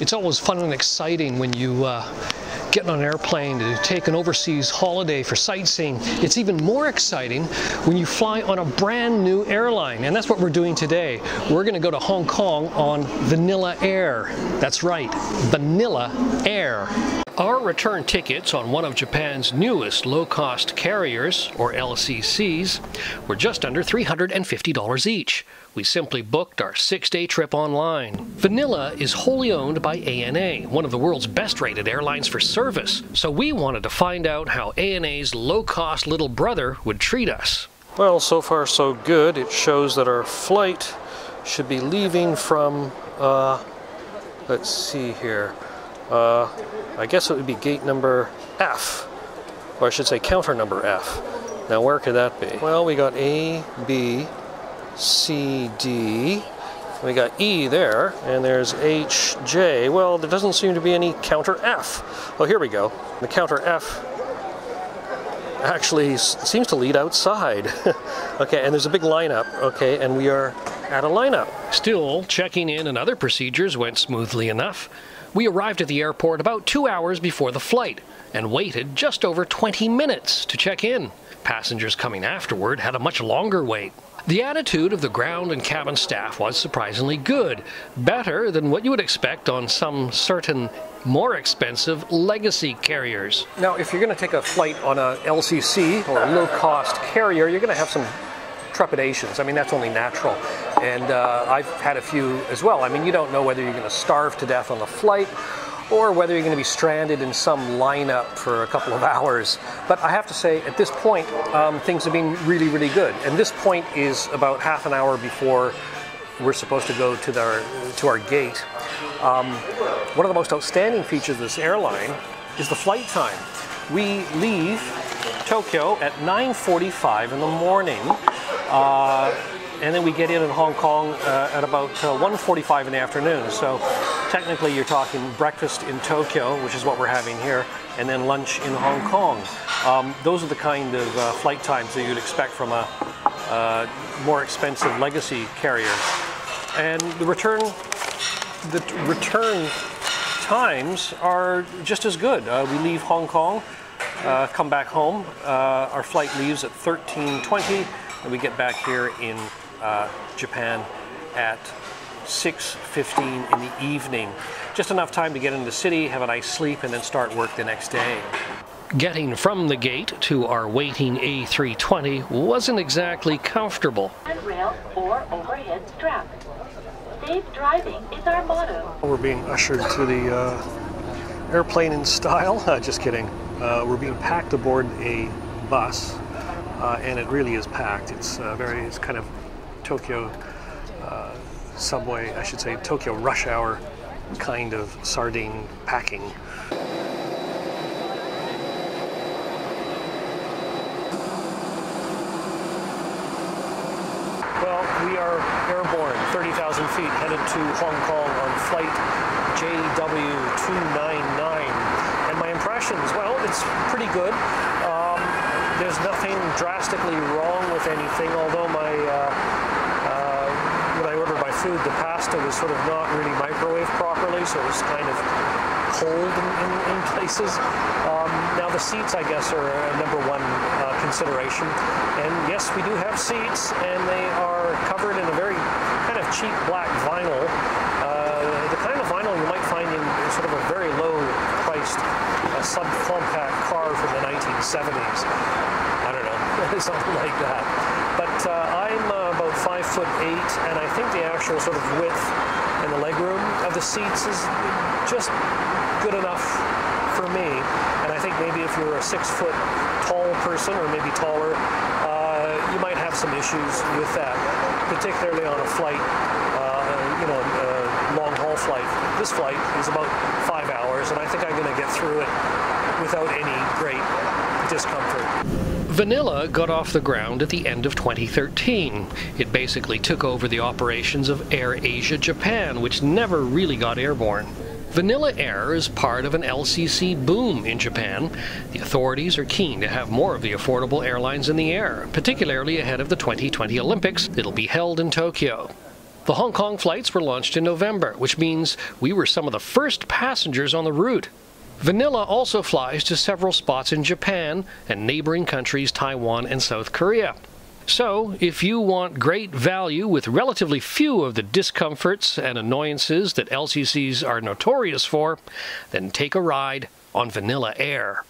It's always fun and exciting when you get on an airplane to take an overseas holiday for sightseeing. It's even more exciting when you fly on a brand new airline, and that's what we're doing today. We're going to go to Hong Kong on Vanilla Air. That's right, Vanilla Air. Our return tickets on one of Japan's newest low-cost carriers, or LCCs, were just under $350 each. We simply booked our 6-day trip online. Vanilla is wholly owned by ANA, one of the world's best-rated airlines for service, so we wanted to find out how ANA's low-cost little brother would treat us. Well, so far so good. It shows that our flight should be leaving from, let's see here, I guess it would be gate number F, or I should say counter number F. Now where could that be? Well, we got A, B, C, D, we got E there, and there's H, J. Well, there doesn't seem to be any counter F. Oh, here we go. The counter F actually seems to lead outside. Okay, and there's a big lineup, okay, and we are at a lineup. Still, checking in and other procedures went smoothly enough. We arrived at the airport about 2 hours before the flight and waited just over 20 minutes to check in. Passengers coming afterward had a much longer wait. The attitude of the ground and cabin staff was surprisingly good, better than what you would expect on some certain more expensive legacy carriers. Now, if you're going to take a flight on a LCC or a low-cost carrier, you're going to have some trepidations. I mean, that's only natural. And I've had a few as well. I mean, you don't know whether you're going to starve to death on the flight or whether you're going to be stranded in some lineup for a couple of hours. But I have to say, at this point, things have been really, really good. And this point is about half an hour before we're supposed to go to our gate. One of the most outstanding features of this airline is the flight time. We leave Tokyo at 9:45 in the morning, and then we get in Hong Kong at about 1:45 in the afternoon. So technically you're talking breakfast in Tokyo, which is what we're having here, and then lunch in Hong Kong. Those are the kind of flight times that you'd expect from a more expensive legacy carrier. And the return times are just as good. We leave Hong Kong, come back home. Our flight leaves at 13:20, and we get back here in Japan at 6:15 in the evening. Just enough time to get into the city, have a nice sleep, and then start work the next day. Getting from the gate to our waiting A320 wasn't exactly comfortable. Rail or overhead strap. Safe driving is our motto. We're being ushered to the airplane in style. Just kidding. We're being packed aboard a bus, and it really is packed. It's kind of Tokyo subway, I should say, Tokyo rush hour kind of sardine packing. Well, we are airborne, 30,000 feet, headed to Hong Kong on flight JW299. And my impressions, well, it's pretty good. There's nothing drastically wrong with anything, although when I ordered my food, the pasta was sort of not really microwaved properly, so it was kind of cold in places. Now the seats, I guess, are a #1 consideration. And yes, we do have seats, and they are covered in a very kind of cheap black vinyl. The kind of vinyl you might find in sort of a very low-priced subcompact car from the 1970s. I don't know, something like that. But I'm about 5'8", and I think the actual sort of width and the legroom of the seats is just good enough for me. And I think maybe if you're a 6-foot tall person, or maybe taller, you might have some issues with that, particularly on a flight, long-haul flight. This flight is about 5 hours, and I think I'm going to get through it without any great discomfort. Vanilla got off the ground at the end of 2013. It basically took over the operations of Air Asia Japan, which never really got airborne. Vanilla Air is part of an LCC boom in Japan. The authorities are keen to have more of the affordable airlines in the air, particularly ahead of the 2020 Olympics that'll be held in Tokyo. The Hong Kong flights were launched in November, which means we were some of the first passengers on the route. Vanilla also flies to several spots in Japan and neighboring countries Taiwan and South Korea. So, if you want great value with relatively few of the discomforts and annoyances that LCCs are notorious for, then take a ride on Vanilla Air.